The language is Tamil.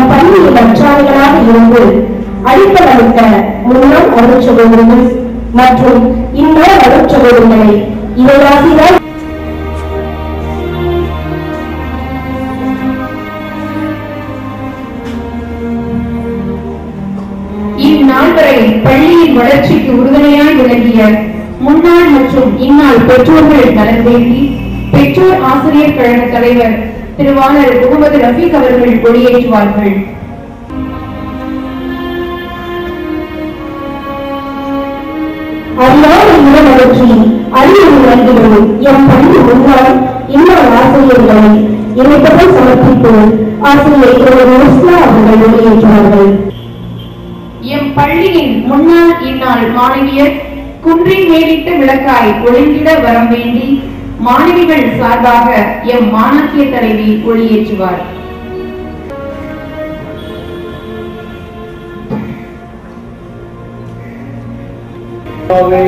நம் பள்ளியில் அச்சாரிகளாக இருந்து அடிப்படைத்த முன்னாள் அருட்சகோதரிகள் மற்றும் இந்நாள் அருட்சகோதரிகளை இறையாசிரியர் இந்நாள் வரை பள்ளியின் வளர்ச்சிக்கு உறுதுணையாய் விளங்கிய முன்னாள் மற்றும் இந்நாள் பெற்றோர்கள் நலன் வேண்டி பெற்றோர் ஆசிரியர் கழக தலைவர் திருவாளர் முகமது ரஃபீக் அவர்கள் கொடியேற்றுவார்கள். அறியாத இளமலர்ச்சி அறிவு வழங்குகிறோம் எம் பள்ளி முன்னாள் இந்நாள் ஆசிரியர்களை இணைப்பதை சமர்ப்பித்து ஆசிரியர் அவர்கள் வெளியேற்றுவார்கள். எம் பள்ளியின் முன்னாள் இந்நாள் மாணவியர் குன்றின் மேலிட்ட விளக்காய் ஒளிந்திட வரம் வேண்டி மாணவிகள் சார்பாக எம் மாணாக்கிய தலைவி ஒளியேற்றுவார். பெயராலே